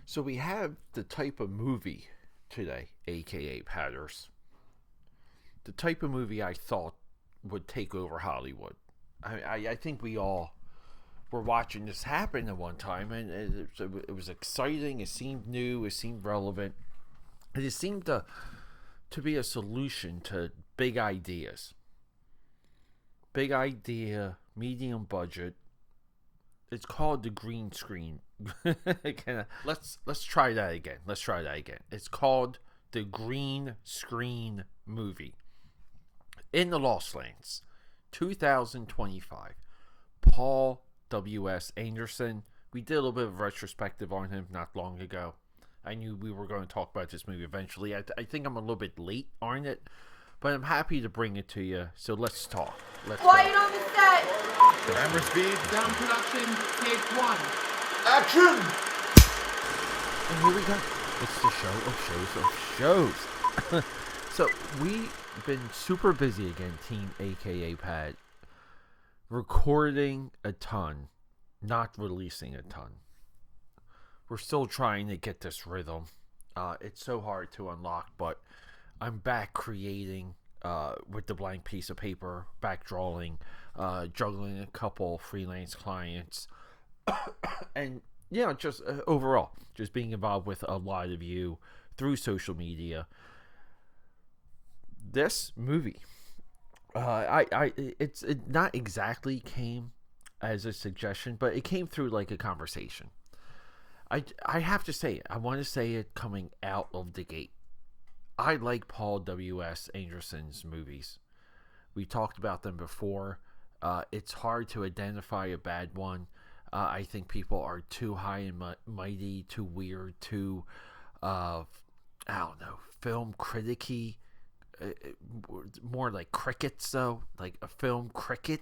So we have the type of movie today, aka Patters. The type of movie I thought would take over Hollywood. I think we all were watching this happen at one time, and it was exciting. It seemed new. It seemed relevant. And it seemed to be a solution to big ideas. Big idea, medium budget. It's called the green screen. Let's try that again. Let's try that again. It's called the green screen movie. In the Lost Lands, 2025. Paul W.S. Anderson. We did a little bit of retrospective on him not long ago. I knew we were going to talk about this movie eventually. I think I'm a little bit late on it, but I'm happy to bring it to you. So let's talk. Quiet on the set. Camera speed. Sound production, take one. Action! And here we go. It's the show of shows. So we've been super busy again, Team AKAPAD. Recording a ton, not releasing a ton. We're still trying to get this rhythm. It's so hard to unlock, but I'm back creating with the blank piece of paper, back drawing, juggling a couple freelance clients, and just overall, just being involved with a lot of you through social media. This movie, it not exactly came as a suggestion, but it came through like a conversation. I have to say it. I want to say it coming out of the gate. I like Paul W.S. Anderson's movies. We talked about them before. It's hard to identify a bad one. I think people are too high and mighty, too weird, too, I don't know, film critic-y. More like crickets, though. Like a film cricket,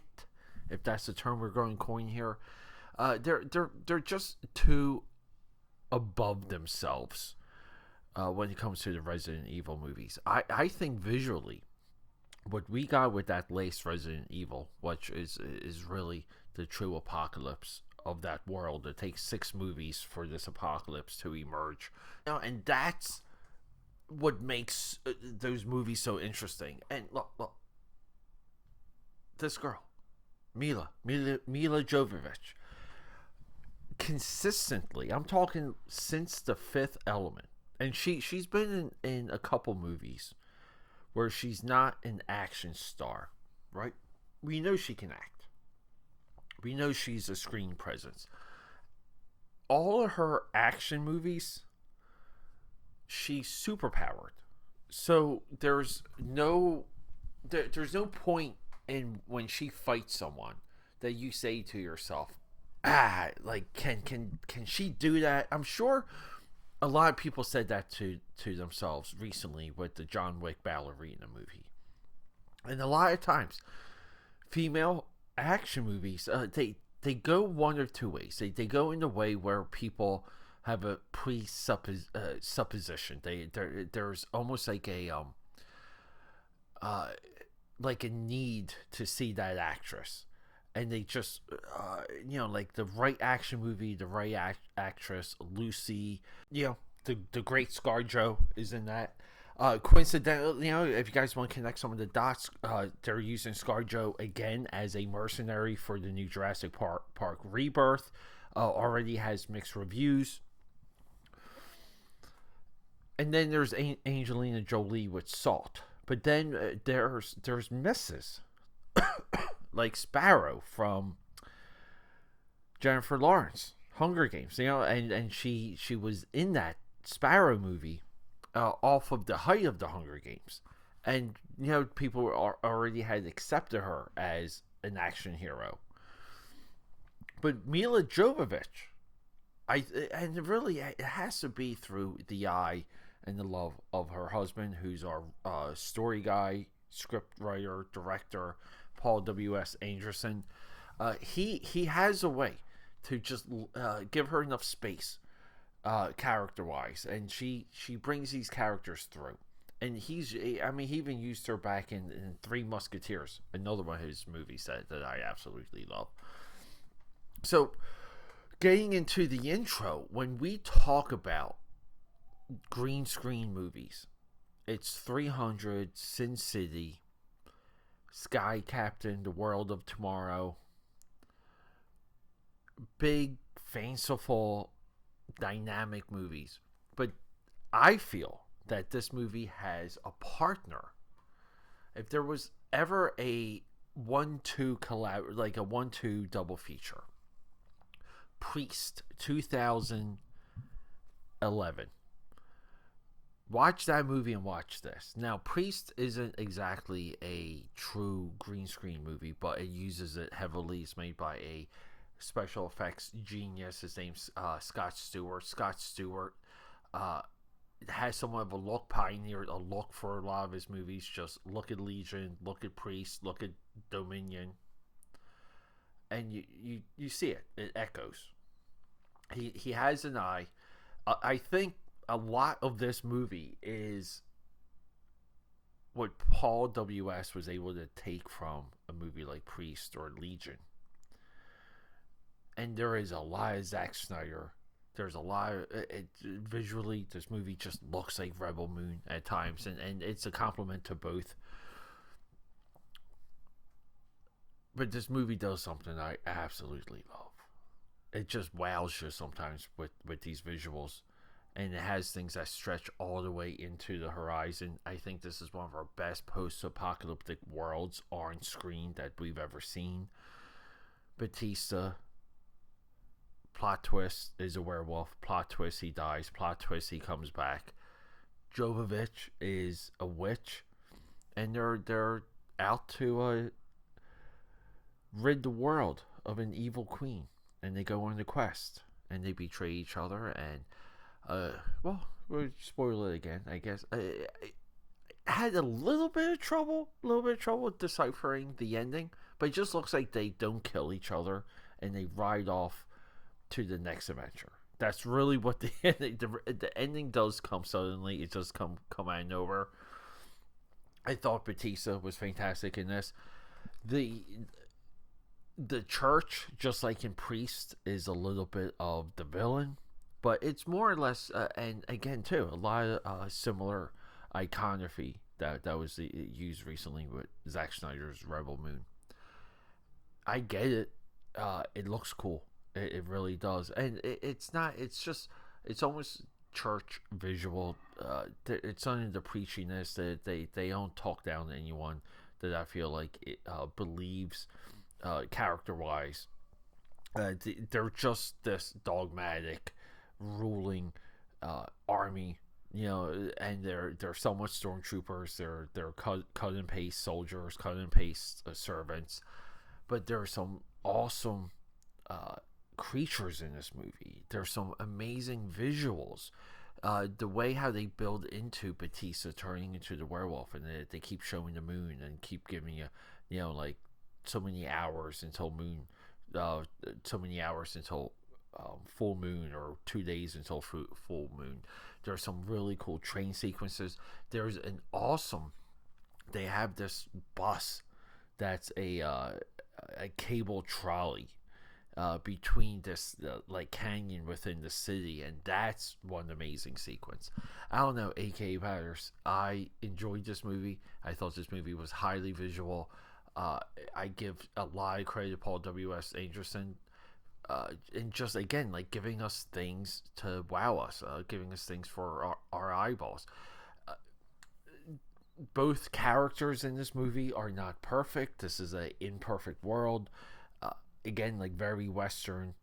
if that's the term we're going to coin here. They're just too above themselves when it comes to the Resident Evil movies. I think visually, what we got with that latest Resident Evil, which is really the true apocalypse of that world. It takes 6 movies for this apocalypse to emerge. And that's what makes those movies so interesting. And look, this girl, Mila Jovovich, consistently, I'm talking since The Fifth Element, and she's been in a couple movies where she's not an action star, right? We know she can act. We know she's a screen presence. All of her action movies, she's superpowered. So there's no point in when she fights someone that you say to yourself, like can she do that? I'm sure a lot of people said that to themselves recently with the John Wick ballerina movie. And a lot of times, female action movies, they go one or two ways. They go in a way where people have a supposition. There's almost like a need to see that actress, and they just like the right action movie, the right actress, Lucy, the great ScarJo is in that. Coincidentally, if you guys want to connect some of the dots, they're using ScarJo again as a mercenary for the new Jurassic Park Rebirth. Already has mixed reviews. And then there's Angelina Jolie with Salt. But then there's misses like Sparrow from Jennifer Lawrence, Hunger Games. And she was in that Sparrow movie off of the height of the Hunger Games, and people already had accepted her as an action hero. But Mila Jovovich, and really it has to be through the eye and the love of her husband, who's our story guy, script writer, director, Paul W.S. Anderson. He has a way to just give her enough space, character-wise, and she brings these characters through. And he even used her back in Three Musketeers, another one of his movies that I absolutely love. So getting into the intro, when we talk about green screen movies, it's 300, Sin City, Sky Captain, The World of Tomorrow. Big, fanciful, dynamic movies. But I feel that this movie has a partner. If there was ever a 1-2 collab, like a 1-2 double feature, Priest 2011. Watch that movie and watch this. Now, Priest isn't exactly a true green screen movie, but it uses it heavily. It's made by a special effects genius. His name's Scott Stewart. Scott Stewart has somewhat of a look, pioneered a look for a lot of his movies. Just look at Legion, look at Priest, look at Dominion, and you see it. It echoes. He has an eye. I think a lot of this movie is what Paul W.S. was able to take from a movie like Priest or Legion. And there is a lot of Zack Snyder. There's a lot of visually, this movie just looks like Rebel Moon at times, and it's a compliment to both. But this movie does something I absolutely love. It just wows you sometimes with these visuals, and it has things that stretch all the way into the horizon. I think this is one of our best post-apocalyptic worlds on screen that we've ever seen. Batista, plot twist, is a werewolf. Plot twist, he dies. Plot twist, he comes back. Jovovich is a witch, and they're out to rid the world of an evil queen, and they go on the quest, and they betray each other, and well, we'll spoil it again, I guess. I had a little bit of trouble with deciphering the ending, but it just looks like they don't kill each other, and they ride off to the next adventure. That's really what the ending does come suddenly. It does come out of nowhere. I thought Batista was fantastic in this. The church, just like in Priest, is a little bit of the villain, but it's more or less, and again too, a lot of similar iconography that was used recently with Zack Snyder's Rebel Moon. I get it. It looks cool. It really does, and it's not. It's just. It's almost church visual. It's under the preachiness that they don't talk down to anyone that I feel like it believes character wise. They're just this dogmatic, ruling army, and they're somewhat stormtroopers. They're cut and paste soldiers, cut and paste servants, but there are some awesome creatures in this movie. There's some amazing visuals. The way how they build into Batista turning into the werewolf, and they keep showing the moon and keep giving you, like so many hours until moon, so many hours until full moon, or 2 days until full moon. There's some really cool train sequences. There's an awesome. They have this bus that's a cable trolley between this like canyon within the city, and that's one amazing sequence. I don't know, AKAPADers, I enjoyed this movie. I thought this movie was highly visual. I give a lot of credit to Paul W.S. Anderson, and just again, like giving us things to wow us, giving us things for our eyeballs. Both characters in this movie are not perfect. This is an imperfect world. Again, like very Western,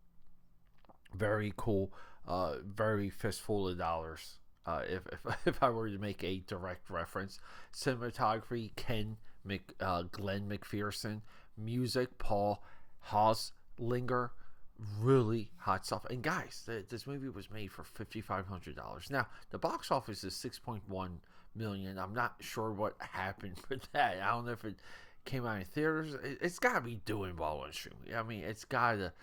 very cool, very fistful of dollars. If I were to make a direct reference, cinematography, Glenn McPherson, music, Paul Hauslinger, really hot stuff. And guys, this movie was made for $5,500. Now the box office is 6.1 million. I'm not sure what happened with that. I don't know if it came out in theaters. It's got to be doing well on streaming. I mean, it's got to.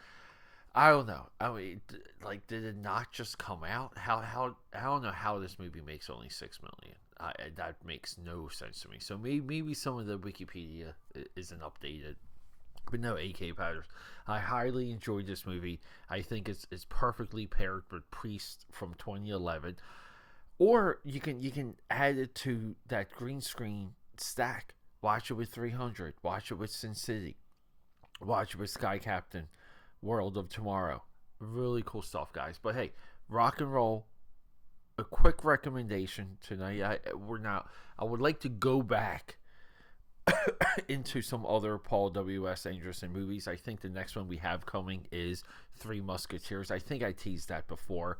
I don't know. I mean, like, did it not just come out? How I don't know how this movie makes only 6 million. That makes no sense to me. So maybe some of the Wikipedia isn't updated. But no, AK Powders. I highly enjoyed this movie. I think it's perfectly paired with Priest from 2011. Or you can add it to that green screen stack. Watch it with 300. Watch it with Sin City. Watch it with Sky Captain, World of Tomorrow. Really cool stuff, guys. But hey, rock and roll. A quick recommendation tonight. I would like to go back into some other Paul W.S. Anderson movies. I think the next one we have coming is Three Musketeers. I think I teased that before.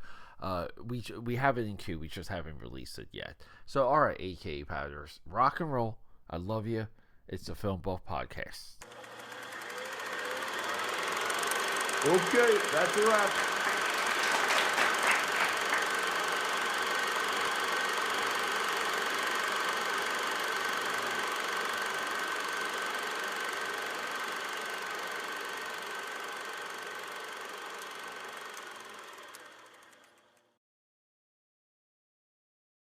We have it in queue. We just haven't released it yet. So, all right, AKA Powders. Rock and roll. I love you. It's the Film Buff Podcast. Okay, that's a wrap.